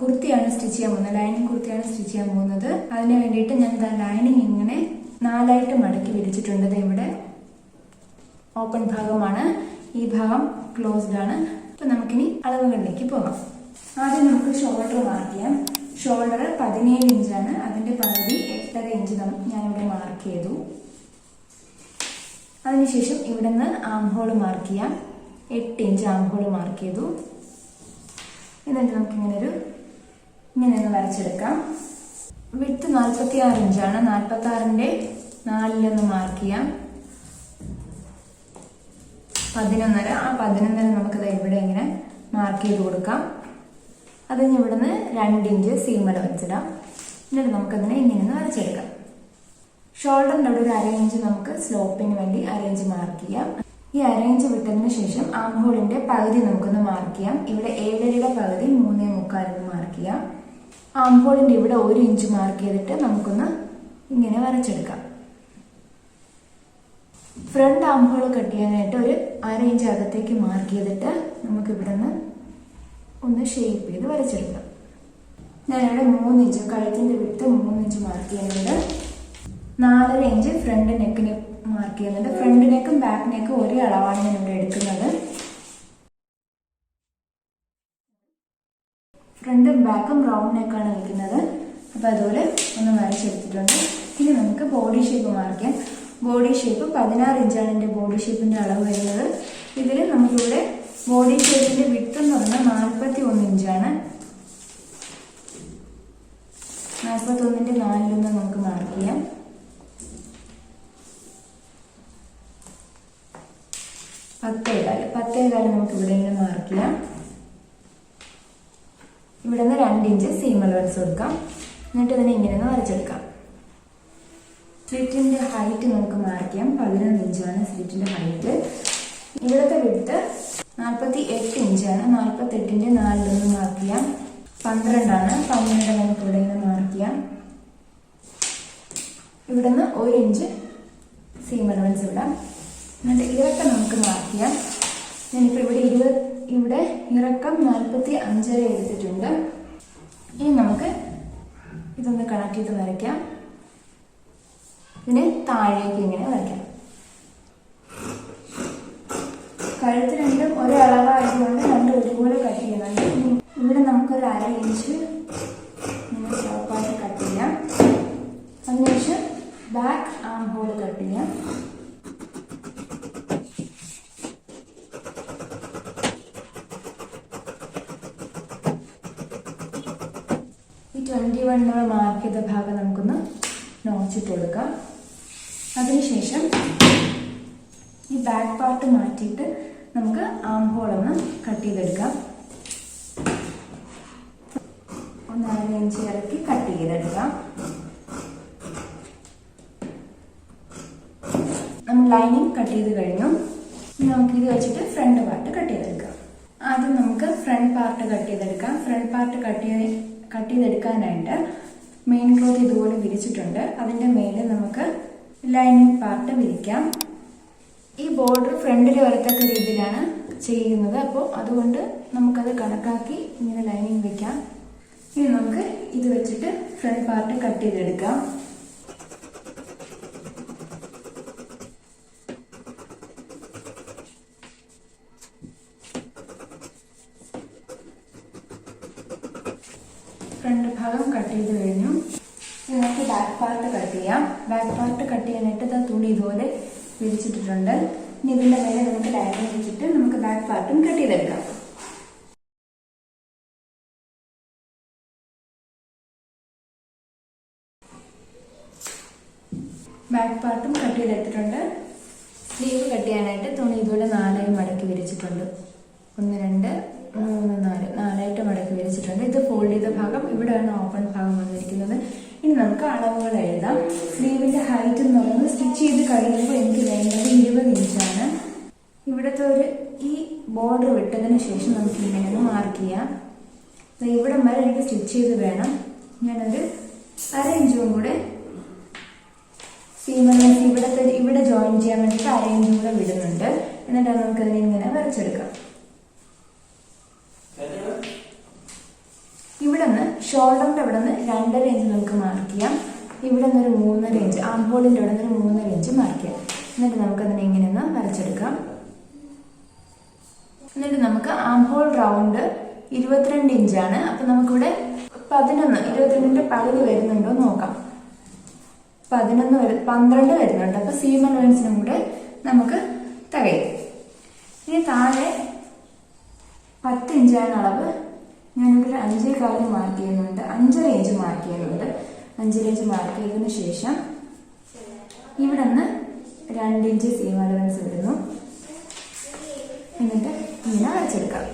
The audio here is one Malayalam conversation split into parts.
കുർത്തിയാണ് സ്റ്റിച്ച് ചെയ്യാൻ പോകുന്നത്. ലൈനിങ് കുർത്തിയാണ് സ്റ്റിച്ച് ചെയ്യാൻ പോകുന്നത്. അതിന് വേണ്ടിയിട്ട് ഞാൻ ലൈനിങ് ഇങ്ങനെ 4 ആയിട്ട് മടക്കി വിരിച്ചിട്ടുണ്ട്. ഇവിടെ ഓപ്പൺ ഭാഗമാണ്, ഈ ഭാഗം ക്ലോസ്ഡ് ആണ്. അപ്പൊ നമുക്കിനി അളവുകളിലേക്ക് പോകാം. ആദ്യം നമുക്ക് ഷോൾഡർ മാർക്ക് ചെയ്യാം. ഷോൾഡർ 17 ഇഞ്ചാണ്. അതിന്റെ പകുതി 8.5 ഇഞ്ച് ഞാനിവിടെ മാർക്ക് ചെയ്തു. അതിനുശേഷം ഇവിടെ നിന്ന് ആം ഹോൾ മാർക്ക് ചെയ്യാം. 8 ഇഞ്ച് ആം ഹോൾ മാർക്ക് ചെയ്തു. എന്നിട്ട് നമുക്ക് ഇങ്ങനെ ഒന്ന് വരച്ചെടുക്കാം. വിഡ്ത്ത് 46 ഇഞ്ചാണ്. 46ന്റെ 4 മാർക്ക് ചെയ്യാം. 11.5. ആ 11.5 നമുക്കത് ഇവിടെ ഇങ്ങനെ മാർക്ക് ചെയ്ത് കൊടുക്കാം. അതിന് ഇവിടുന്ന് 2 ഇഞ്ച് സീം അലവൻസ് ഇടാം. എന്നിട്ട് നമുക്കതിനെ ഇങ്ങനെ വരച്ചെടുക്കാം. ഷോൾഡറിന്റെ അവിടെ ഒരു 1/2 ഇഞ്ച് നമുക്ക് സ്ലോപ്പിന് വേണ്ടി അരയിഞ്ച് മാർക്ക് ചെയ്യാം. ഈ അരയിഞ്ച് വിട്ടതിന് ശേഷം ആം ഹോളിന്റെ പകുതി നമുക്കൊന്ന് മാർക്ക് ചെയ്യാം. ഇവിടെ 7.5യുടെ പകുതി 3.25 മാർക്ക് ചെയ്യാം. ആം ഹോളിന്റെ ഇവിടെ 1 ഇഞ്ച് മാർക്ക് ചെയ്തിട്ട് നമുക്കൊന്ന് ഇങ്ങനെ വരച്ചെടുക്കാം. ഫ്രണ്ട് ആം ഹോൾ കട്ട് ചെയ്യാനായിട്ട് ഒരു 1/2 ഇഞ്ച് അകത്തേക്ക് മാർക്ക് ചെയ്തിട്ട് നമുക്ക് ഇവിടെ നിന്ന് ഒന്ന് ഷേപ്പ് ചെയ്ത് വരച്ചെടുക്കാം. ഞാനിവിടെ 3 ഇഞ്ച് കഴുത്തിന്റെ വിട്ട് 3 ഇഞ്ച് മാർക്ക് ചെയ്യുന്നുണ്ട്. 4.5 ഇഞ്ച് ഫ്രണ്ട് നെക്കിന് മാർക്ക് ചെയ്യുന്നുണ്ട്. ഫ്രണ്ട് നെക്കും ബാക്ക് നെക്കും ഒരേ അളവാണ് ഞാൻ ഇവിടെ എടുക്കുന്നത്. ഫ്രണ്ടും ബാക്കും റൗണ്ട് നെക്കാണ് വെക്കുന്നത്. അപ്പൊ അതുപോലെ ഒന്ന് വരച്ചെടുത്തിട്ടുണ്ട്. ഇനി നമുക്ക് ബോഡി ഷേപ്പ് മാർക്ക് ചെയ്യാം. ബോഡി ഷേപ്പ് 16 ഇഞ്ചാണ് എൻ്റെ ബോഡി ഷേപ്പിന്റെ അളവ് വരുന്നത്. ഇതിൽ നമുക്കിവിടെ ബോഡി ഷേപ്പിന്റെ വിഡ്ത്ത് എന്ന് പറഞ്ഞാൽ 41 ഇഞ്ചാണ്. 41ന്റെ 4 നമുക്ക് മാർക്ക് ചെയ്യാം. 10.25 നമുക്ക് ഇവിടെ ഇങ്ങനെ മാർക്ക് ചെയ്യാം. ഇവിടെ നിന്ന് 2 ഇഞ്ച് സീം അലവൻസ് കൊടുക്കാം. എന്നിട്ട് ഇതിനെ ഇങ്ങനെ വരച്ചെടുക്കാം. സ്ലിറ്റിന്റെ ഹൈറ്റ് നമുക്ക് മാർക്ക് ചെയ്യാം. 11 ഇഞ്ചാണ് സ്ലിറ്റിന്റെ ഹൈറ്റ്. ഇവിടുത്തെ വിഡ്ത്ത് 48 ഇഞ്ചാണ്. 48ന്റെ 4 മാർക്ക് ചെയ്യാം. 12 ആണ്. 12 നമുക്ക് ഇവിടെ ഇങ്ങനെ മാർക്ക് ചെയ്യാം. ഇവിടെ നിന്ന് 1 ഇഞ്ച് സീം അലവൻസ് ഇടാം. എന്നിട്ട് ഇറക്കം നമുക്ക് മാർക്ക് ചെയ്യാം. ഞാനിപ്പോൾ ഇവിടെ ഇറക്കം 45 എടുത്തിട്ടുണ്ട്. ഇനി നമുക്ക് ഇതൊന്ന് കണക്ട് ചെയ്ത് വരയ്ക്കാം. ഇതിനെ താഴേക്ക് ഇങ്ങനെ വരയ്ക്കാം. കഴുത്ത് രണ്ടും ഒരളവായതുകൊണ്ട് രണ്ടും ഒരുപോലെ കട്ട് ചെയ്യുന്നുണ്ട്. ഇവിടെ നമുക്കൊരു 1/2 ഇഞ്ച് ഇങ്ങനെ ഷോപ്പായിട്ട് കട്ട് ചെയ്യാം. അതിനുശേഷം ബാക്ക് ആം ഹോൾ കട്ട് ചെയ്യാം. ഈ 21 മാർക്ക് ചെയ്ത ഭാഗം നമുക്കൊന്ന് നോച്ചിട്ട് കൊടുക്കാം. അതിനുശേഷം ഈ ബാക്ക് പാർട്ട് മാറ്റിയിട്ട് നമുക്ക് ആം ഹോൾ ഒന്ന് കട്ട് ചെയ്തെടുക്കാം. 1/2 ഇഞ്ച് ഇറക്കി കട്ട് ചെയ്തെടുക്കാം. നമ്മൾ ലൈനിങ് കട്ട് ചെയ്ത് കഴിഞ്ഞു. നമുക്ക് ഇത് വെച്ചിട്ട് ഫ്രണ്ട് പാർട്ട് കട്ട് ചെയ്തെടുക്കാം. ആദ്യം നമുക്ക് ഫ്രണ്ട് പാർട്ട് കട്ട് ചെയ്തെടുക്കാം. ഫ്രണ്ട് പാർട്ട് കട്ട് ചെയ്തെടുക്കാനായിട്ട് മെയിൻ ക്ലോത്ത് ഇതുപോലെ വിരിച്ചിട്ടുണ്ട്. അതിന്റെ മേലെ നമുക്ക് ലൈനിങ് പാർട്ട് വിരിക്കാം. ഈ ബോർഡർ ഫ്രണ്ടിൽ വരത്തക്ക രീതിയിലാണ് ചെയ്യുന്നത്. അപ്പോൾ അതുകൊണ്ട് നമുക്കത് കണക്കാക്കി ഇങ്ങനെ ലൈനിങ് വെക്കാം. ഇനി നമുക്ക് ഇത് വെച്ചിട്ട് ഫ്രണ്ട് പാർട്ട് കട്ട് ചെയ്തെടുക്കാം. ഫ്രണ്ട് ഭാഗം കട്ട് ചെയ്ത് കഴിഞ്ഞു. നമുക്ക് ബാക്ക് പാർട്ട് കട്ട് ചെയ്യാം. ബാക്ക് പാർട്ട് കട്ട് ചെയ്യാനായിട്ട് തുണി ഇതുപോലെ വിരിച്ചിട്ടിട്ടുണ്ട്. ഇനി ഇതിന്റെ മേലെ നമുക്ക് ലൈനിങ് വെച്ചിട്ട് നമുക്ക് ബാക്ക് പാർട്ടും കട്ട് ചെയ്തെടുക്കാം. ബാക്ക് പാർട്ടും കട്ട് ചെയ്തെടുത്തിട്ടുണ്ട്. സ്ലീവ് കട്ട് ചെയ്യാനായിട്ട് തുണി ഇതുപോലെ 4 മടക്കി വിരിച്ചിട്ടുണ്ട്. 1 2 3 4 4 മടക്കി വിരിച്ചിട്ടുണ്ട്. ഇത് ഫോൾഡ് ചെയ്ത ഭാഗം, ഇവിടെയാണ് ഓപ്പൺ ഭാഗം വന്നിരിക്കുന്നത്. ഇനി നമുക്ക് അളവുകൾ എഴുതാം. സ്ലീവിന്റെ ഹൈറ്റ് എന്ന് പറയുന്നത് സ്റ്റിച്ച് ചെയ്ത് കഴിയുമ്പോൾ എനിക്ക് വേണ്ടത് 20 ഇഞ്ചാണ്. ഇവിടുത്തെ ഈ ബോർഡർ വിട്ടതിന് ശേഷം നമുക്ക് ഇങ്ങനെ മാർക്ക് ചെയ്യാം. ഇവിടം വരെ എനിക്ക് സ്റ്റിച്ച് ചെയ്ത് വേണം. ഞാനൊരു 1/2 ഇഞ്ചും കൂടെ സീമൻസ് ഇവിടെ ജോയിൻ ചെയ്യാൻ വേണ്ടിയിട്ട് 1/2 ഇഞ്ചും കൂടെ വിടുന്നുണ്ട്. എന്നിട്ട് നമുക്കതിനെ ഇങ്ങനെ വരച്ചെടുക്കാം. ഇവിടെ നിന്ന് ഷോൾഡറിന്റെ ഇവിടെ നിന്ന് 2.5 ഇഞ്ച് നമുക്ക് മാർക്ക് ചെയ്യാം. ഇവിടെ നിന്ന് ഒരു 3.5 ഇഞ്ച്, ആം ഹോളിന്റെ ഇവിടെ നിന്ന് 3.5 ഇഞ്ച് മാർക്ക് ചെയ്യാം. എന്നിട്ട് നമുക്കതിനെ ഇങ്ങനെയൊന്ന് വരച്ചെടുക്കാം. എന്നിട്ട് നമുക്ക് ആം ഹോൾ റൗണ്ട് 22 ഇഞ്ചാണ്. അപ്പൊ നമുക്കിവിടെ 11, 22ന്റെ പകുതി വരുന്നുണ്ടോ നോക്കാം. 12 വരുന്നുണ്ട്. അപ്പൊ സീം അലവൻസിനും കൂടെ നമുക്ക് തികയും. ഇനി താഴെ 10 ഇഞ്ചാണ് അളവ്. ഞാനിവിടെ 5.25 മാർക്ക് ചെയ്യുന്നുണ്ട്, 5.5 ഇഞ്ച് മാർക്ക് ചെയ്യുന്നുണ്ട്. 5.5 ഇഞ്ച് മാർക്ക് ചെയ്തതിനു ശേഷം ഇവിടെ നിന്ന് 2 ഇഞ്ച് സീം അലവൻസ് ഇടുന്നു. എന്നിട്ട് ഇങ്ങനെ വരച്ചെടുക്കാം.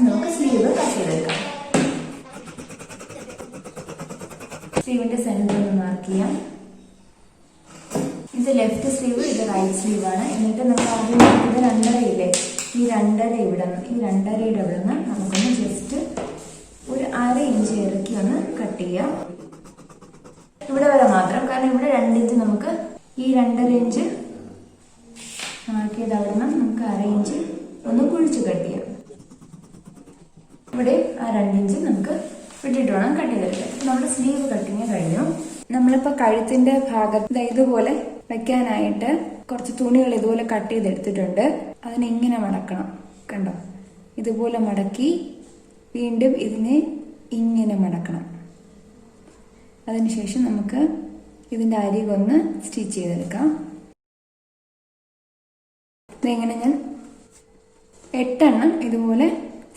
നമുക്ക് സ്ലീവ് കട്ട് ചെയ്തെടുക്കാം. സ്ലീവിന്റെ സെന്റർ ഒന്ന് മാർക്ക് ചെയ്യാം. ഇത് ലെഫ്റ്റ് സ്ലീവ്, ഇത് റൈറ്റ് സ്ലീവ് ആണ്. എന്നിട്ട് നമ്മൾ ആദ്യം ഇത് 2.5 ഇല്ലേ, ഈ 2.5 ഇവിടെ നിന്ന്, ഈ 2.5യുടെ ഇവിടെ നിന്ന് നമുക്കൊന്ന് ജസ്റ്റ് ഒരു 1/2 ഇഞ്ച് ഇറക്കി ഒന്ന് കട്ട് ചെയ്യാം. ഇവിടെ വരെ മാത്രം, കാരണം ഇവിടെ 2 ഇഞ്ച് നമുക്ക് ഈ 2.5 ഇഞ്ച് മാർക്ക് ചെയ്ത് അവിടെ നിന്ന് നമുക്ക് 1/2 ഇഞ്ച് ഒന്ന് കുഴിച്ച് കട്ട് ചെയ്യാം. ഇവിടെ ആ 2 ഇഞ്ച് നമുക്ക് വിട്ടിട്ട് വേണം കട്ട് ചെയ്തെടുക്കാം. നമ്മുടെ സ്ലീവ് കട്ടിങ് കഴിഞ്ഞു. നമ്മളിപ്പോ കഴുത്തിന്റെ ഭാഗത്ത് ഇതുപോലെ വെക്കാനായിട്ട് കുറച്ച് തുണികൾ ഇതുപോലെ കട്ട് ചെയ്തെടുത്തിട്ടുണ്ട്. അതിനെ ഇങ്ങനെ മടക്കണം, കണ്ടോ? ഇതുപോലെ മടക്കി വീണ്ടും ഇതിനെ ഇങ്ങനെ മടക്കണം. അതിനുശേഷം നമുക്ക് ഇതിന്റെ അരികൊന്ന് സ്റ്റിച്ച് ചെയ്തെടുക്കാം. ഇതെങ്ങനെ ഞാൻ 8 എണ്ണം ഇതുപോലെ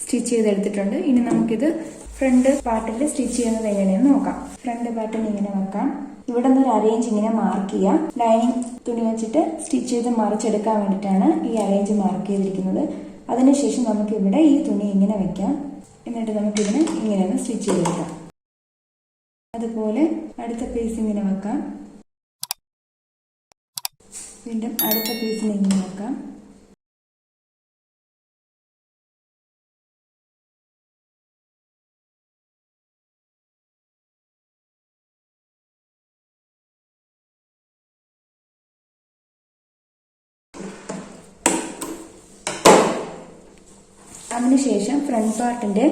സ്റ്റിച്ച് ചെയ്തെടുത്തിട്ടുണ്ട്. ഇനി നമുക്കിത് ഫ്രണ്ട് പാർട്ടിൽ സ്റ്റിച്ച് ചെയ്യുന്നത് എങ്ങനെയെന്ന് നോക്കാം. ഫ്രണ്ട് പാർട്ടിന് ഇങ്ങനെ വെക്കാം. ഇവിടെ നിന്ന് ഒരു അറേഞ്ച് ഇങ്ങനെ മാർക്ക് ചെയ്യാം. ലൈനിങ് തുണി വെച്ചിട്ട് സ്റ്റിച്ച് ചെയ്ത് മറിച്ചെടുക്കാൻ വേണ്ടിയിട്ടാണ് ഈ അറേഞ്ച് മാർക്ക് ചെയ്തിരിക്കുന്നത്. അതിനുശേഷം നമുക്ക് ഇവിടെ ഈ തുണി ഇങ്ങനെ വെക്കാം. എന്നിട്ട് നമുക്കിതിനെ ഇങ്ങനെയൊന്ന് സ്റ്റിച്ച് ചെയ്തെടുക്കാം. അതുപോലെ അടുത്ത പീസ് ഇങ്ങനെ വെക്കാം. വീണ്ടും അടുത്ത പീസിനെ ഇങ്ങനെ വെക്കാം. അതിനുശേഷം ഫ്രണ്ട് പാർട്ടിന്റെ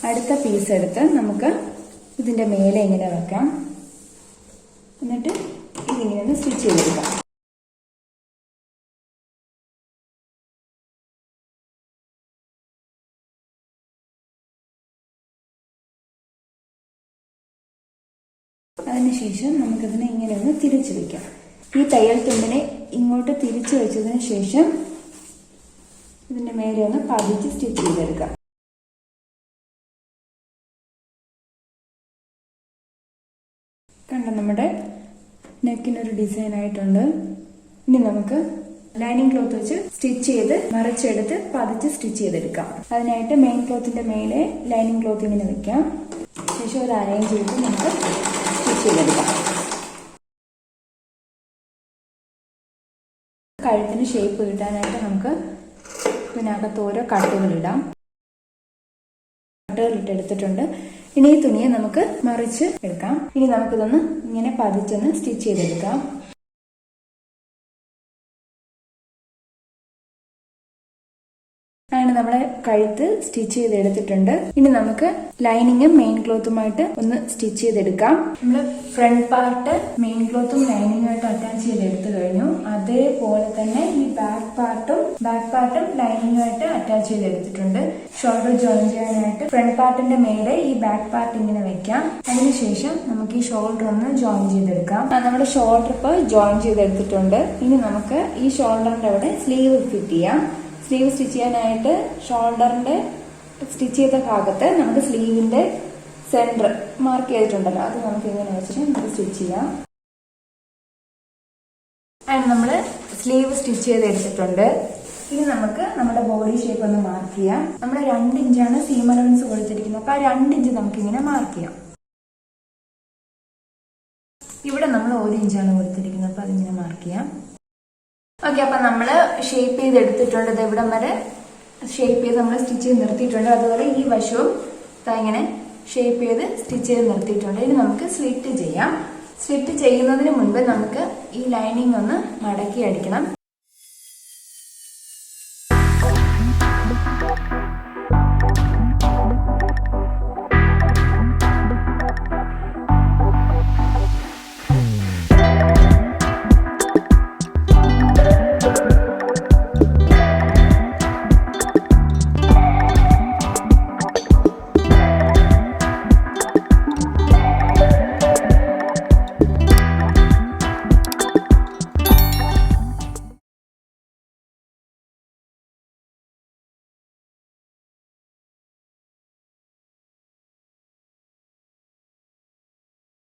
അടുത്ത പീസ് എടുത്ത് നമുക്ക് ഇതിന്റെ മേലെ ഇങ്ങനെ വെക്കാം. എന്നിട്ട് ഇതിങ്ങനെ സ്റ്റിച്ച് ചെയ്തെടുക്കാം. അതിനുശേഷം നമുക്കിതിനെ ഇങ്ങനെ ഒന്ന് തിരിച്ചു വെക്കാം. ഈ തയ്യൽ തുമ്പിനെ ഇങ്ങോട്ട് തിരിച്ചു വെച്ചതിന് ശേഷം ഇതിന്റെ മേലെ ഒന്ന് പതിച്ച് സ്റ്റിച്ച് ചെയ്തെടുക്കാം. കണ്ടോ, നമ്മുടെ നെക്കിനൊരു ഡിസൈൻ ആയിട്ടുണ്ട്. ഇനി നമുക്ക് ലൈനിങ് ക്ലോത്ത് വെച്ച് സ്റ്റിച്ച് ചെയ്ത് മറിച്ചെടുത്ത് പതിച്ച് സ്റ്റിച്ച് ചെയ്തെടുക്കാം. അതിനായിട്ട് മെയിൻ ക്ലോത്തിന്റെ മേലെ ലൈനിങ് ക്ലോത്ത് ഇങ്ങനെ വെക്കാം. ശേഷം ഒരു അറേഞ്ച് ചെയ്ത് നമുക്ക് സ്റ്റിച്ച് ചെയ്തെടുക്കാം. കഴുത്തിന് ഷേപ്പ് കിട്ടാനായിട്ട് നമുക്ക് ഇതിനകത്ത് ഓരോ കട്ടുകളിടാം. കട്ടുകളിട്ട് എടുത്തിട്ടുണ്ട്. ഇനി ഈ തുണിയെ നമുക്ക് മറിച്ച് എടുക്കാം. ഇനി നമുക്കിതൊന്ന് ഇങ്ങനെ പതിച്ചൊന്ന് സ്റ്റിച്ച് ചെയ്തെടുക്കാം. അങ്ങനെ നമ്മളെ കഴുത്ത് സ്റ്റിച്ച് ചെയ്തെടുത്തിട്ടുണ്ട്. ഇനി നമുക്ക് ലൈനിങ്ങും മെയിൻ ക്ലോത്തുമായിട്ട് ഒന്ന് സ്റ്റിച്ച് ചെയ്തെടുക്കാം. നമ്മൾ ഫ്രണ്ട് പാർട്ട് മെയിൻ ക്ലോത്തും ലൈനിങ്ങുമായിട്ട് അറ്റാച്ച് ചെയ്തെടുത്തു കഴിഞ്ഞു. അതേപോലെ തന്നെ ഈ ബാക്ക് പാർട്ടും ലൈനിങ്ങുമായിട്ട് അറ്റാച്ച് ചെയ്തെടുത്തിട്ടുണ്ട്. ഷോൾഡർ ജോയിൻ ചെയ്യാനായിട്ട് ഫ്രണ്ട് പാർട്ടിന്റെ മേലെ ഈ ബാക്ക് പാർട്ട് ഇങ്ങനെ വെക്കാം. അതിനുശേഷം നമുക്ക് ഈ ഷോൾഡർ ഒന്ന് ജോയിൻ ചെയ്തെടുക്കാം. നമ്മുടെ ഷോൾഡർ ഇപ്പോൾ ജോയിൻ ചെയ്തെടുത്തിട്ടുണ്ട്. ഇനി നമുക്ക് ഈ ഷോൾഡറിന്റെ അവിടെ സ്ലീവ് ഫിറ്റ് ചെയ്യാം. സ്ലീവ് സ്റ്റിച്ച് ചെയ്യാനായിട്ട് ഷോൾഡറിന്റെ സ്റ്റിച്ച് ചെയ്ത ഭാഗത്ത് നമുക്ക് സ്ലീവിന്റെ സെന്റർ മാർക്ക് ചെയ്തിട്ടുണ്ടല്ലോ, അത് നമുക്ക് ഇങ്ങനെ വെച്ചിട്ട് നമുക്ക് സ്റ്റിച്ച് ചെയ്യാം. ആൻഡ് നമ്മൾ സ്ലീവ് സ്റ്റിച്ച് ചെയ്ത് എടുത്തിട്ടുണ്ട്. ഇനി നമുക്ക് നമ്മുടെ ബോഡി ഷേപ്പ് ഒന്ന് മാർക്ക് ചെയ്യാം. നമ്മൾ 2 ഇഞ്ചാണ് സീം അലവൻസ് കൊടുത്തിരിക്കുന്നത്. അപ്പൊ ആ 2 ഇഞ്ച് നമുക്ക് ഇങ്ങനെ മാർക്ക് ചെയ്യാം. ഇവിടെ നമ്മൾ 1 ഇഞ്ചാണ് കൊടുത്തിരിക്കുന്നത്. അപ്പൊ അതിങ്ങനെ മാർക്ക് ചെയ്യാം. ഓക്കെ, അപ്പൊ നമ്മള് ഷേപ്പ് ചെയ്ത് എടുത്തിട്ടുണ്ട്. ഇത് ഇവിടം വരെ ഷേപ്പ് ചെയ്ത് നമ്മൾ സ്റ്റിച്ച് ചെയ്ത് നിർത്തിയിട്ടുണ്ട്. അതുപോലെ ഈ വശവും ഇങ്ങനെ ഷേപ്പ് ചെയ്ത് സ്റ്റിച്ച് ചെയ്ത് നിർത്തിയിട്ടുണ്ട്. ഇനി നമുക്ക് സ്ലിറ്റ് ചെയ്യാം. സ്ലിറ്റ് ചെയ്യുന്നതിന് മുൻപ് നമുക്ക് ഈ ലൈനിങ് ഒന്ന് മടക്കി അടിക്കണം.